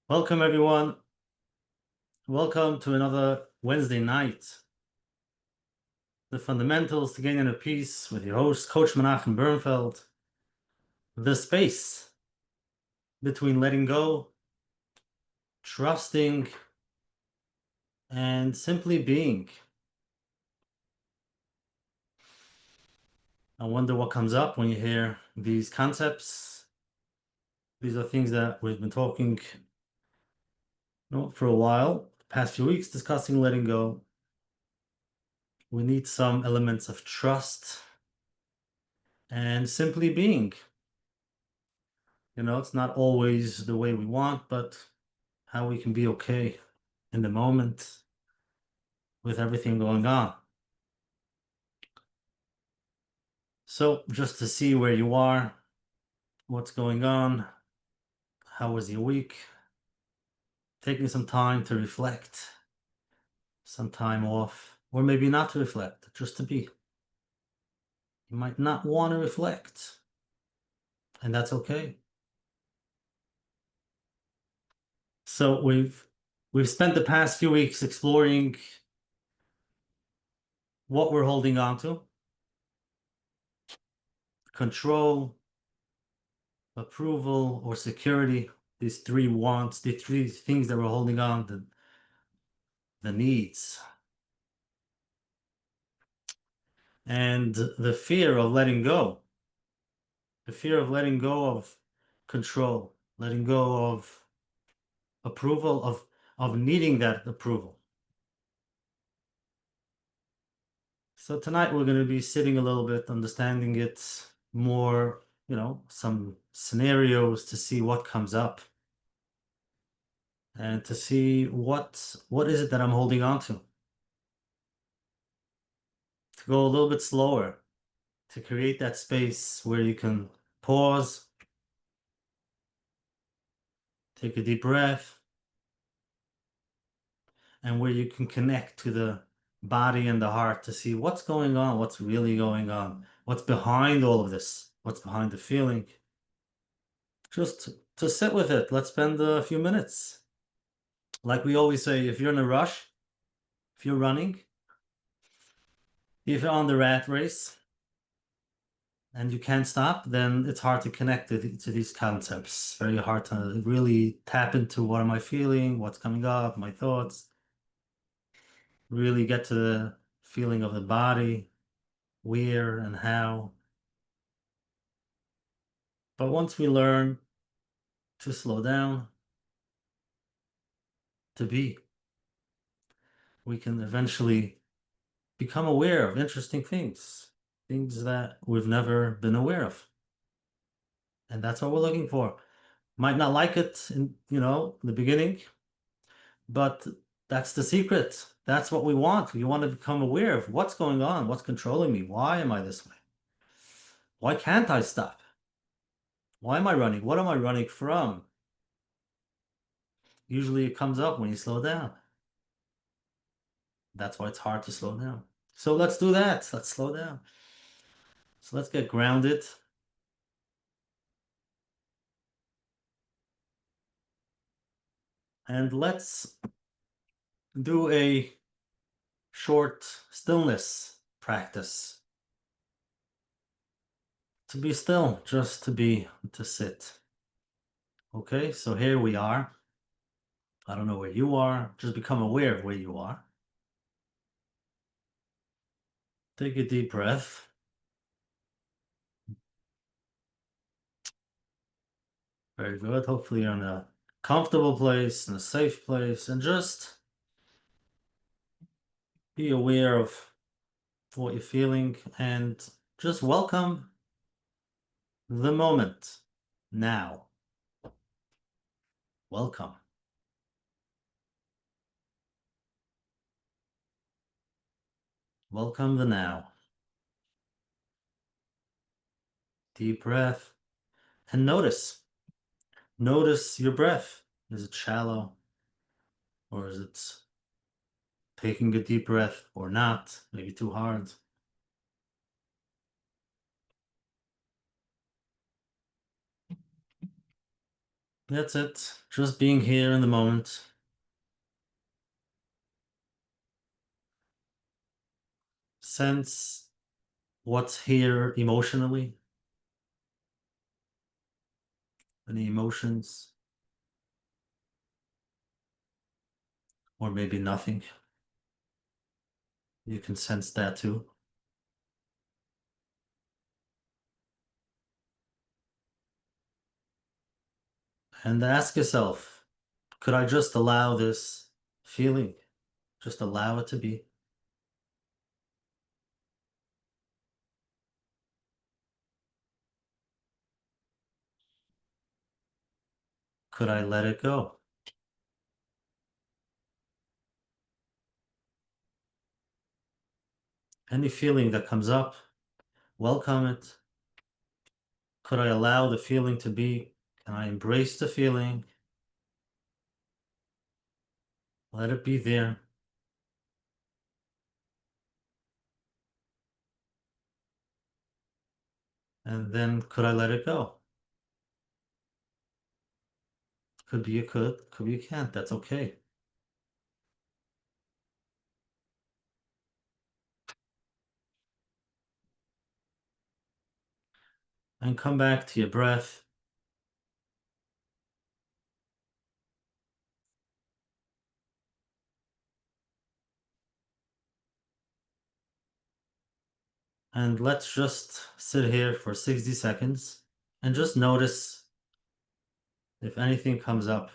Welcome, everyone. Welcome to another Wednesday night. The Fundamentals to Gain Inner Peace with your host, Coach Menachem Bernfeld. The space between letting go, trusting, and simply being. I wonder what comes up when you hear these concepts. These are things that we've been talking for a while, the past few weeks, discussing letting go. We need some elements of trust and simply being. It's not always the way we want, but how we can be okay in the moment with everything going on. So just to see where you are, what's going on, how was your week, taking some time to reflect, some time off, or maybe not to reflect, just to be. You might not want to reflect, and that's okay. So we've spent the past few weeks exploring what we're holding on to: control, approval, or security. These three wants, the three things that we're holding on, the needs. And the fear of letting go. The fear of letting go of control, letting go of approval, of needing that approval. So tonight we're going to be sitting a little bit, understanding it more, some scenarios to see what comes up and to see what is it that I'm holding on to go a little bit slower, to create that space where you can pause, take a deep breath, and where you can connect to the body and the heart to see what's going on, what's really going on, what's behind all of this, what's behind the feeling. Just to sit with it. Let's spend a few minutes. Like we always say, if you're in a rush, if you're running, if you're on the rat race and you can't stop, then it's hard to connect to these concepts. Very hard to really tap into what am I feeling, what's coming up, my thoughts. Really get to the feeling of the body, where and how. But once we learn to slow down, to be, we can eventually become aware of interesting things, things that we've never been aware of. And that's what we're looking for. Might not like it in, the beginning, but that's the secret. That's what we want. We want to become aware of what's going on, what's controlling me. Why am I this way? Why can't I stop? Why am I running? What am I running from? Usually it comes up when you slow down. That's why it's hard to slow down. So let's do that. Let's slow down. So let's get grounded. And let's do a short stillness practice. To be still, just to sit. Okay, so here we are. I don't know where you are. Just become aware of where you are. Take a deep breath. Very good. Hopefully you're in a comfortable place, in a safe place, and just be aware of what you're feeling and just welcome the moment now. Welcome. Welcome the now. Deep breath and notice. Notice your breath. Is it shallow or is it taking a deep breath or not? Maybe too hard. That's it. Just being here in the moment. Sense what's here emotionally, any emotions, or maybe nothing. You can sense that too. And ask yourself, could I just allow this feeling? Just allow it to be. Could I let it go? Any feeling that comes up, welcome it. Could I allow the feeling to be? Can I embrace the feeling? Let it be there. And then could I let it go? Could be you could be you can't. That's okay. And come back to your breath. And let's just sit here for 60 seconds and just notice if anything comes up.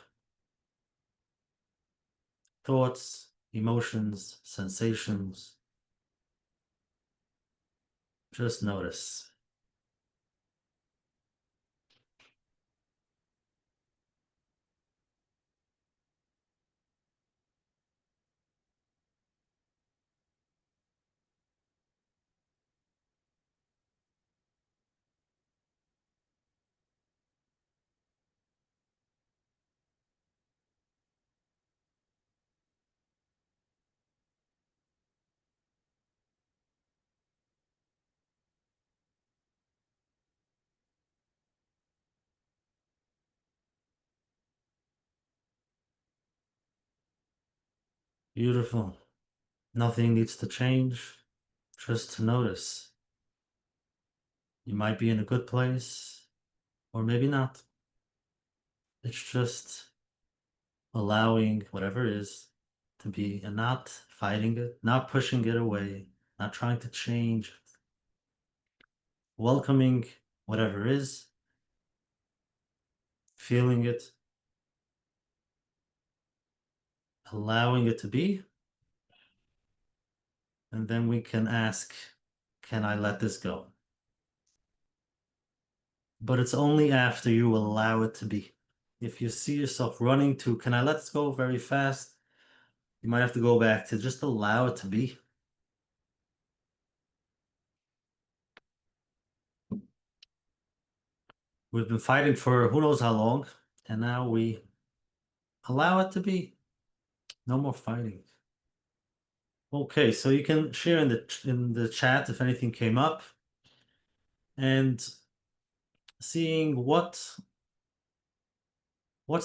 Thoughts, emotions, sensations. Just notice. Beautiful. Nothing needs to change. Just to notice. You might be in a good place, or maybe not. It's just allowing whatever is to be and not fighting it, not pushing it away, not trying to change it. Welcoming whatever is, feeling it, allowing it to be, and then we can ask, can I let this go? But it's only after you allow it to be. If you see yourself running to, can I let this go very fast? You might have to go back to just allow it to be. We've been fighting for who knows how long, and now we allow it to be. No more fighting. Okay, so you can share in the chat if anything came up, and seeing what's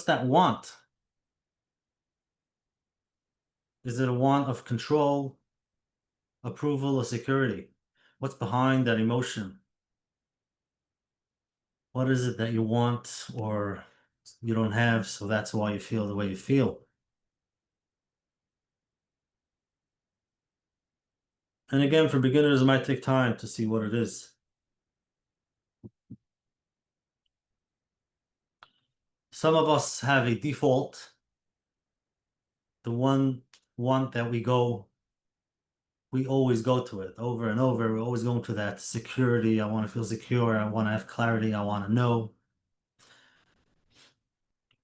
that want? Is it a want of control, approval, or security? What's behind that emotion? What is it that you want or you don't have, so that's why you feel the way you feel? And again, for beginners, it might take time to see what it is. Some of us have a default, the one want that we always go to it over and over. We're always going to that security. I want to feel secure. I want to have clarity. I want to know.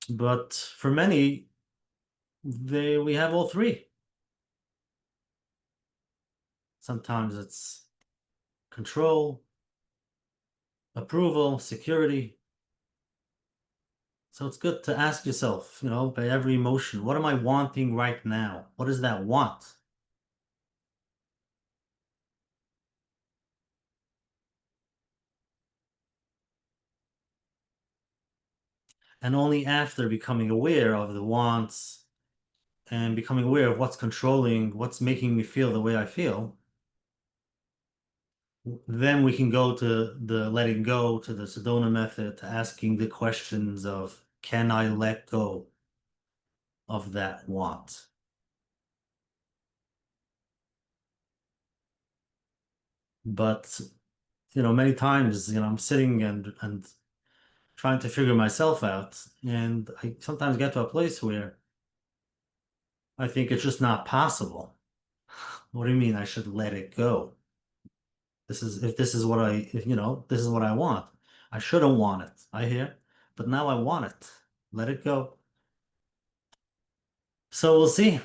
But for many, we have all three. Sometimes it's control, approval, security. So it's good to ask yourself, by every emotion, what am I wanting right now? What is that want? And only after becoming aware of the wants and becoming aware of what's controlling, what's making me feel the way I feel, then we can go to the letting go, to the Sedona method, to asking the questions of, can I let go of that want? But, many times, I'm sitting and trying to figure myself out, and I sometimes get to a place where I think it's just not possible. What do you mean I should let it go? If this is what this is what I want. I shouldn't want it. I hear, but now I want it. Let it go. So we'll see.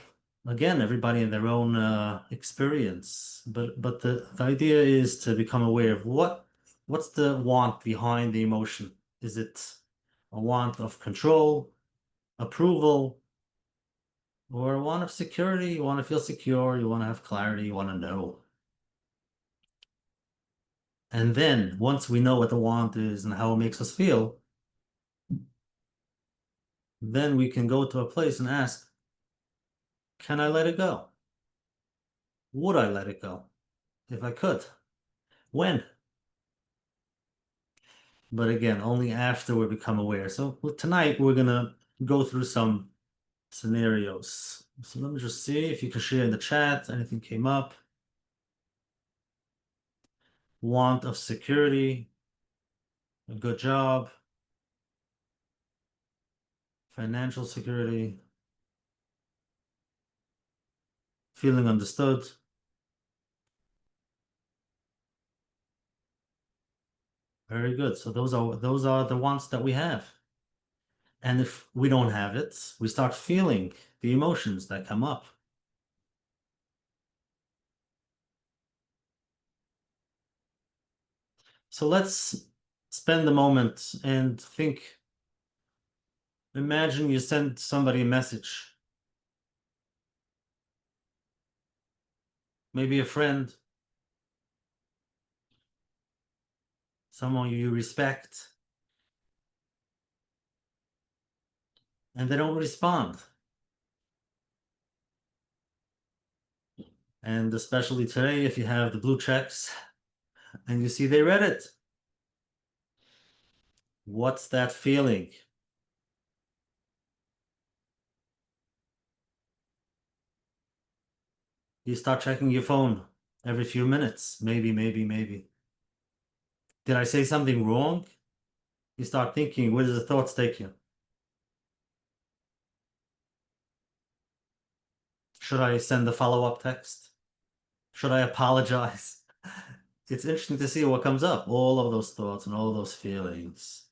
Again, everybody in their own experience. But the idea is to become aware of what's the want behind the emotion. Is it a want of control, approval, or a want of security? You want to feel secure, you want to have clarity, you want to know. And then once we know what the want is and how it makes us feel, then we can go to a place and ask, can I let it go? Would I let it go if I could? When? But again, only after we become aware. So tonight we're gonna go through some scenarios. So let me just see if you can share in the chat. Anything came up? Want of security, a good job, financial security, feeling understood. Very good. So those are the wants that we have. And if we don't have it, we start feeling the emotions that come up. So let's spend a moment and think. Imagine you send somebody a message, maybe a friend, someone you respect, and they don't respond. And especially today, if you have the blue checks and you see they read it, what's that feeling? You start checking your phone every few minutes. Maybe. Did I say something wrong? You start thinking, where does the thoughts take you? Should I send a follow-up text? Should I apologize? It's interesting to see what comes up, all of those thoughts and all of those feelings.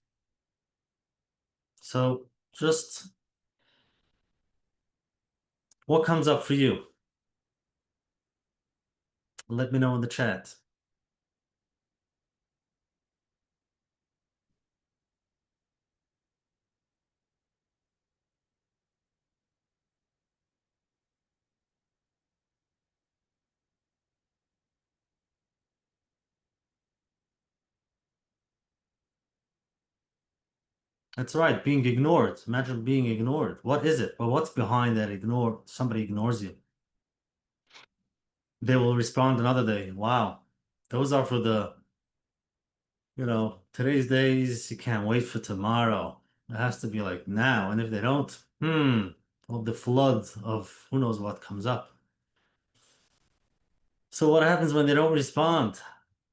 So just what comes up for you? Let me know in the chat. That's right, being ignored. Imagine being ignored. What is it? Well, what's behind that somebody ignores you? They will respond another day. Wow. Those are for today's days, you can't wait for tomorrow. It has to be like now. And if they don't, well, the flood of who knows what comes up. So what happens when they don't respond?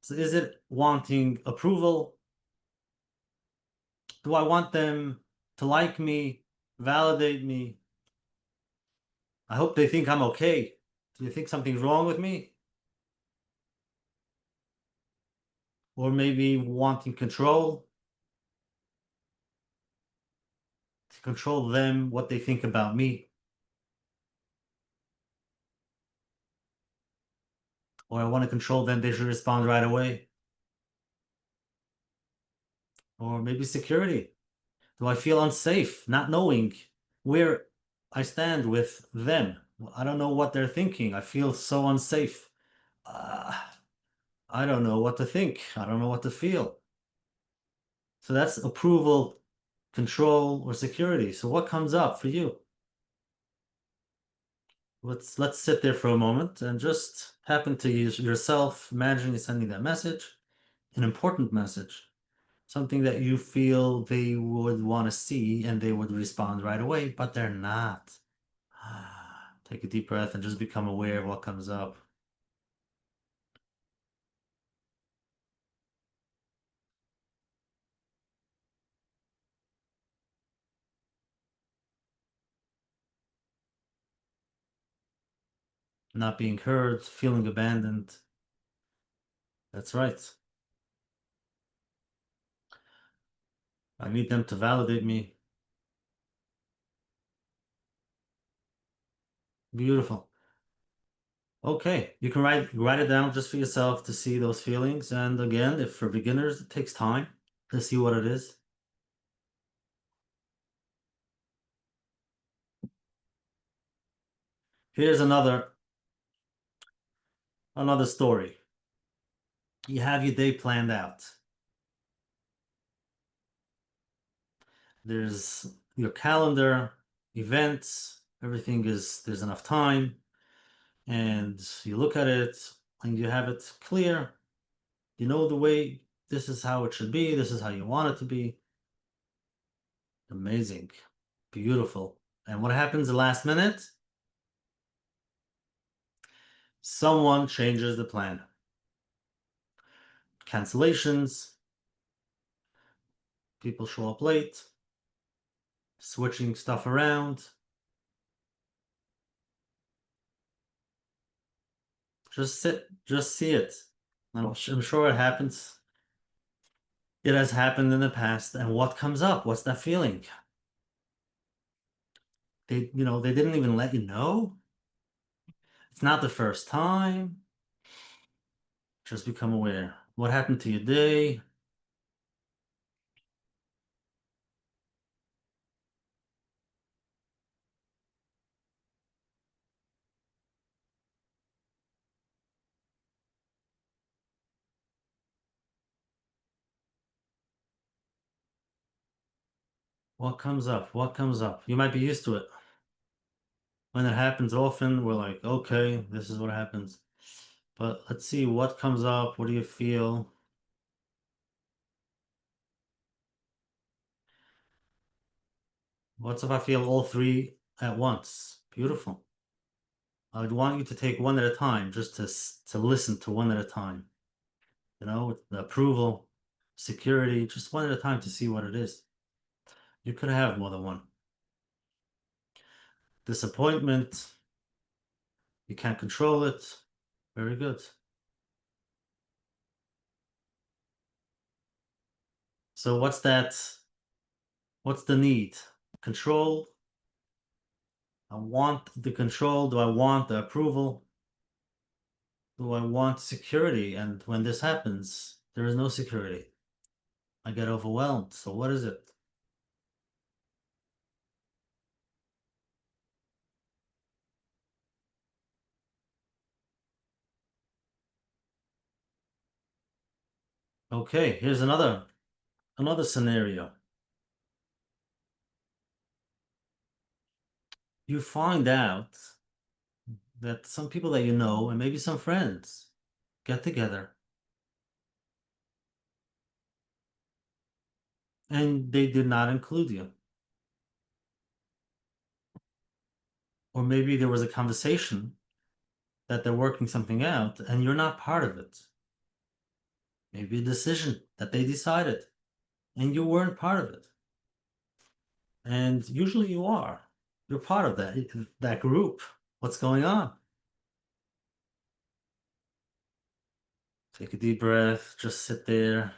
So is it wanting approval? Do I want them to like me, validate me? I hope they think I'm okay. Do you think something's wrong with me? Or maybe wanting control, to control them, what they think about me. Or I want to control them, they should respond right away. Or maybe security. Do I feel unsafe not knowing where I stand with them? I don't know what they're thinking. I feel so unsafe. Uh, I don't know what to think. I don't know what to feel. So that's approval control, or security. So what comes up for you? Let's sit there for a moment and just happen to use yourself, imagine you're sending that message, an important message, something that you feel they would want to see and they would respond right away, but they're not. Take a deep breath and just become aware of what comes up. Not being heard, feeling abandoned. That's right. I need them to validate me. Beautiful. Okay, you can write it down just for yourself to see those feelings. And again, if for beginners, it takes time to see what it is. Here's another story. You have your day planned out. There's your calendar, events, everything is there's enough time, and you look at it and you have it clear. You know the way this is how it should be, this is how you want it to be. Amazing. Beautiful. And what happens the last minute? Someone changes the plan. Cancellations, people show up late, switching stuff around. Just sit, just see it. I'm sure it happens. It has happened in the past. And what comes up? What's that feeling? They didn't even let you know. It's not the first time. Just become aware. What happened to your day? What comes up? What comes up? You might be used to it. When it happens often, we're like, okay, this is what happens. But let's see what comes up. What do you feel? What's if I feel all three at once? Beautiful. I would want you to take one at a time, just to listen to one at a time. With the approval, security, just one at a time to see what it is. You could have more than one. Disappointment, you can't control it. Very good. So what's that? What's the need? Control. I want the control. Do I want the approval? Do I want security? And when this happens, there is no security. I get overwhelmed. So what is it? Okay, here's another scenario. You find out that some people that you know and maybe some friends get together and they did not include you. Or maybe there was a conversation that they're working something out and you're not part of it. Maybe a decision that they decided and you weren't part of it. And usually you are. You're part of that group. What's going on? Take a deep breath, just sit there.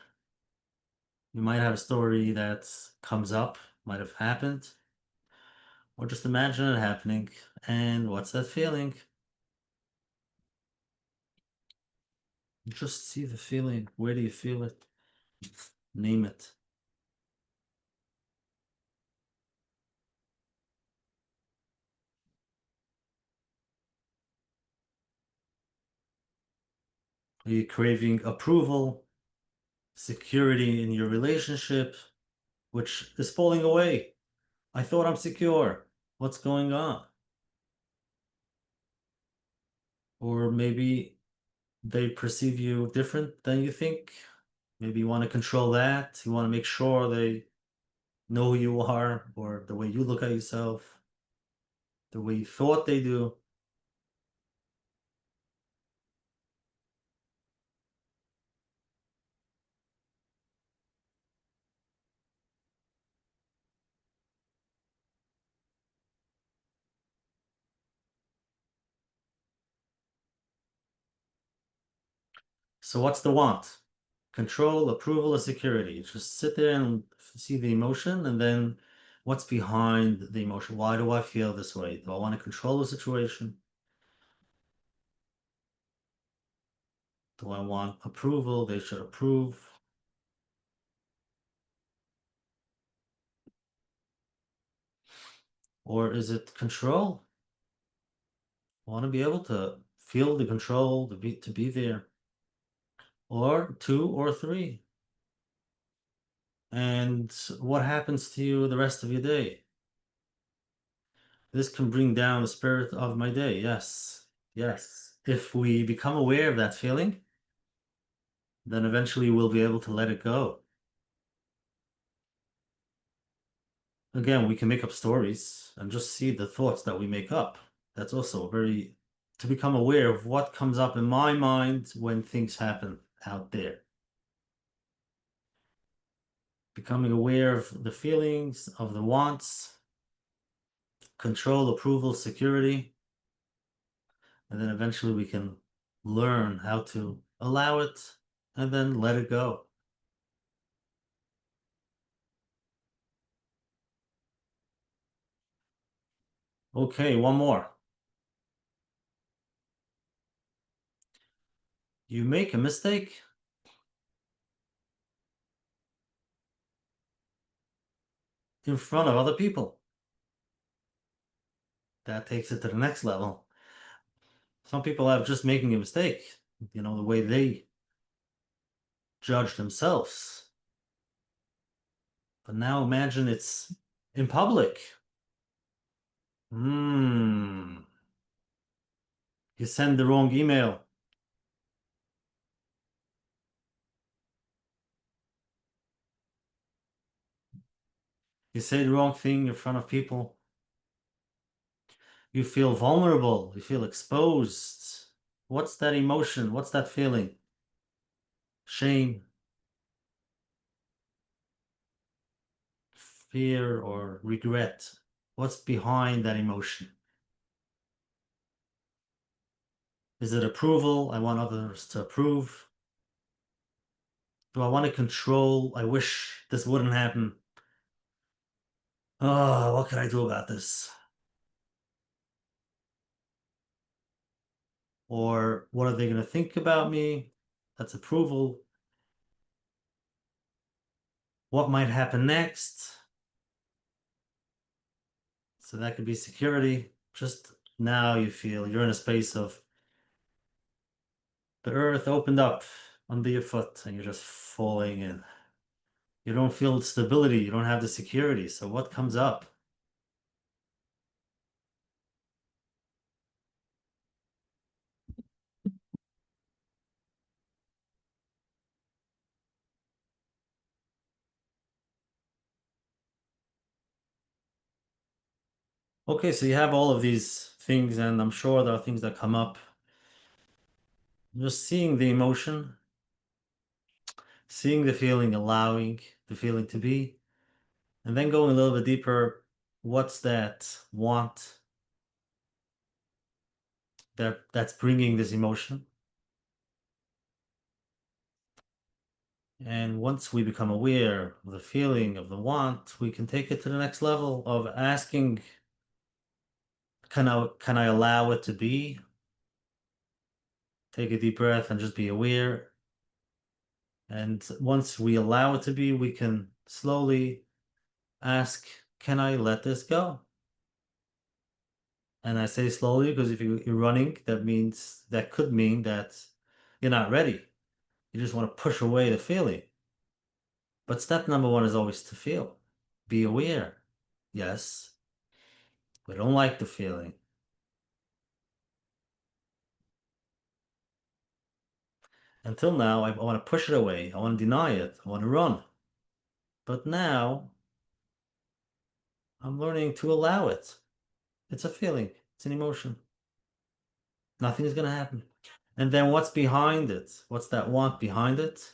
You might have a story that comes up, might have happened, or just imagine it happening. And what's that feeling? Just see the feeling. Where do you feel it? Name it. Are you craving approval, security in your relationship, which is falling away. I thought I'm secure. What's going on? Or maybe they perceive you different than you think. Maybe you want to control that. You want to make sure they know who you are or the way you look at yourself, the way you thought they do. So what's the want? Control, approval, or security? Just sit there and see the emotion and then what's behind the emotion? Why do I feel this way? Do I want to control the situation? Do I want approval? They should approve. Or is it control? I want to be able to feel the control, to be there. Or two or three. And what happens to you the rest of your day? This can bring down the spirit of my day. Yes. Yes. If we become aware of that feeling, then eventually we'll be able to let it go. Again, we can make up stories and just see the thoughts that we make up. That's also very to become aware of what comes up in my mind when things happen out there. Becoming aware of the feelings, of the wants, control, approval, security, and then eventually we can learn how to allow it and then let it go. Okay, one more. You make a mistake in front of other people. That takes it to the next level. Some people have just making a mistake, the way they judge themselves. But now imagine it's in public. Hmm. You send the wrong email. You say the wrong thing in front of people. You feel vulnerable. You feel exposed. What's that emotion? What's that feeling? Shame, fear, or regret? What's behind that emotion? Is it approval? I want others to approve. Do I want to control? I wish this wouldn't happen. Oh, what can I do about this? Or what are they going to think about me? That's approval. What might happen next? So that could be security. Just now you feel you're in a space of the earth opened up under your foot and you're just falling in. You don't feel stability. You don't have the security. So what comes up? Okay, so you have all of these things, and I'm sure there are things that come up. Just seeing the emotion, seeing the feeling, allowing the feeling to be, and then going a little bit deeper. What's that want that's bringing this emotion? And once we become aware of the feeling of the want, we can take it to the next level of asking, can I allow it to be? Take a deep breath and just be aware. And once we allow it to be, we can slowly ask, can I let this go? And I say slowly because if you're running, that could mean that you're not ready. You just want to push away the feeling. But step number one is always to feel. Be aware. Yes, we don't like the feeling. Until now, I want to push it away. I want to deny it. I want to run. But now I'm learning to allow it. It's a feeling. It's an emotion. Nothing is going to happen. And then what's behind it? What's that want behind it?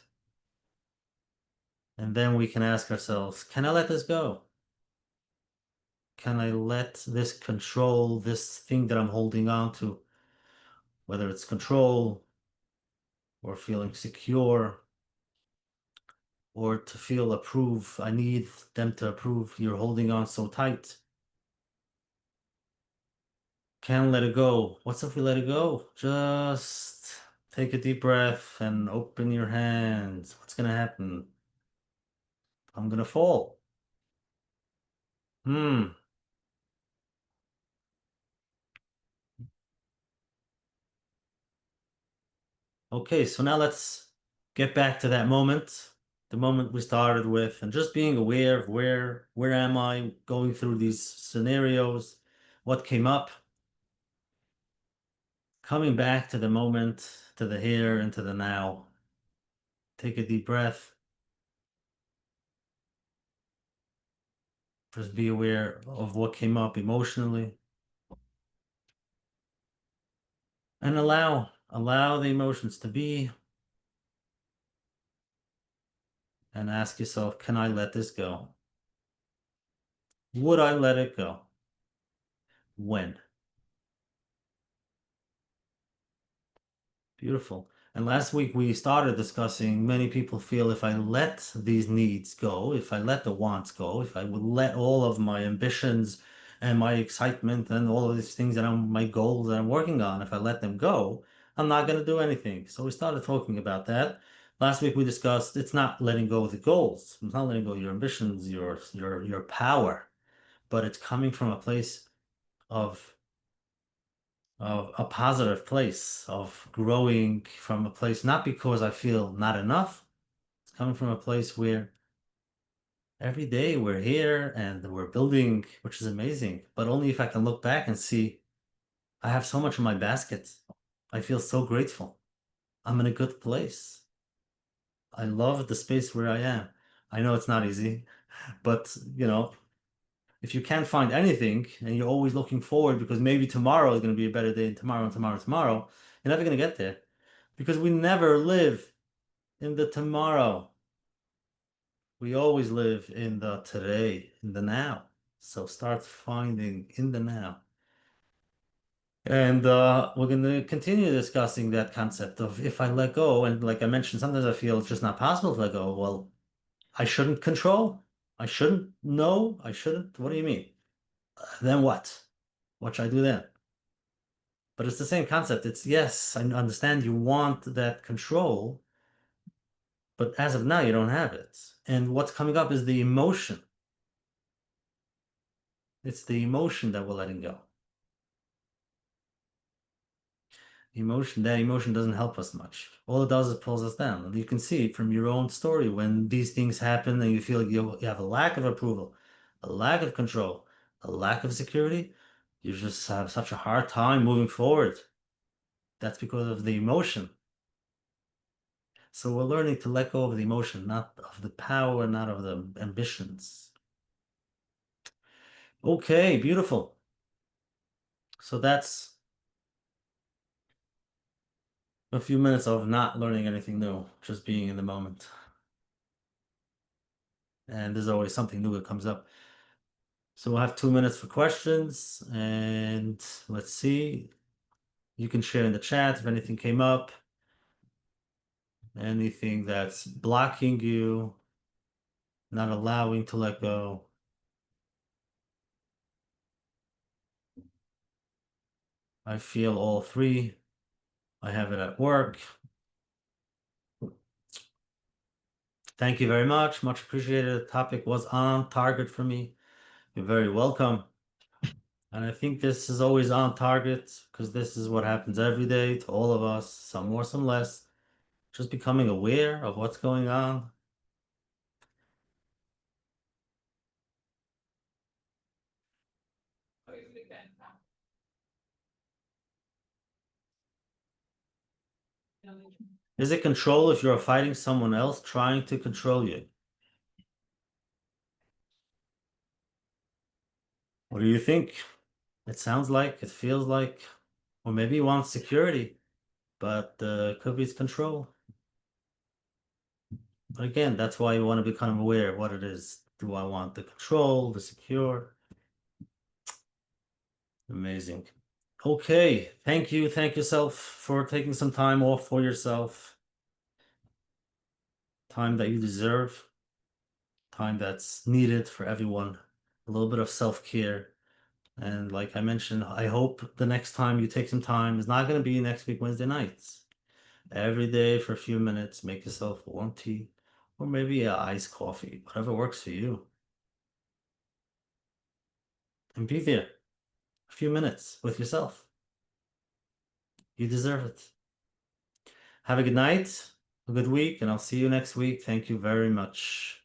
And then we can ask ourselves, can I let this go? Can I let this control this thing that I'm holding on to? Whether it's control or feeling secure or to feel approve. I need them to approve. You're holding on so tight. Can't let it go. What's if we let it go? Just take a deep breath and open your hands. What's gonna happen? I'm gonna fall. Hmm. Okay, so now let's get back to that moment, the moment we started with, and just being aware of where am I going through these scenarios, what came up, coming back to the moment, to the here and to the now. Take a deep breath. Just be aware of what came up emotionally and allow the emotions to be and ask yourself, can I let this go? Would I let it go? When? Beautiful. And last week we started discussing many people feel if I let these needs go, if I let the wants go, if I would let all of my ambitions and my excitement and all of these things that my goals that I'm working on, if I let them go, I'm not going to do anything. So we started talking about that. Last week we discussed it's not letting go of the goals. It's not letting go of your ambitions, your power, but it's coming from a place of a positive place of growing from a place, not because I feel not enough. It's coming from a place where every day we're here and we're building, which is amazing. But only if I can look back and see I have so much in my basket. I feel so grateful. I'm in a good place. I love the space where I am. I know it's not easy, but if you can't find anything and you're always looking forward because maybe tomorrow is going to be a better day and tomorrow and tomorrow and tomorrow, you're never going to get there because we never live in the tomorrow. We always live in the today, in the now. So start finding in the now. And we're going to continue discussing that concept of if I let go. And like I mentioned, sometimes I feel it's just not possible to let go. Well, I shouldn't control. I shouldn't know. I shouldn't. What do you mean? Then what? What should I do then? But it's the same concept. It's yes, I understand you want that control, but as of now, you don't have it. And what's coming up is the emotion. It's the emotion that we're letting go. That emotion doesn't help us much. All it does is pulls us down. And you can see it from your own story when these things happen and you feel like you have a lack of approval, a lack of control, a lack of security. You just have such a hard time moving forward. That's because of the emotion. So we're learning to let go of the emotion, not of the power, not of the ambitions. Okay, beautiful. So that's a few minutes of not learning anything new, just being in the moment. And there's always something new that comes up. So we'll have 2 minutes for questions, and let's see. You can share in the chat if anything came up, anything that's blocking you, not allowing to let go. I feel all three. I have it at work. Thank you very much. Much appreciated. The topic was on target for me. You're very welcome. And I think this is always on target because this is what happens every day to all of us, some more, some less. Just becoming aware of what's going on. Is it control if you're fighting someone else trying to control you? What do you think? It sounds like, it feels like, or maybe you want security, but could be control. But again, that's why you want to become aware of what it is. Do I want the control, the secure? Amazing. Okay, thank you. Thank yourself for taking some time off for yourself. Time that you deserve, time that's needed for everyone. A little bit of self-care. And like I mentioned, I hope the next time you take some time is not going to be next week, Wednesday nights. Every day for a few minutes, make yourself a warm tea or maybe a iced coffee, whatever works for you. And be there a few minutes with yourself. You deserve it. Have a good night, a good week, and I'll see you next week. Thank you very much.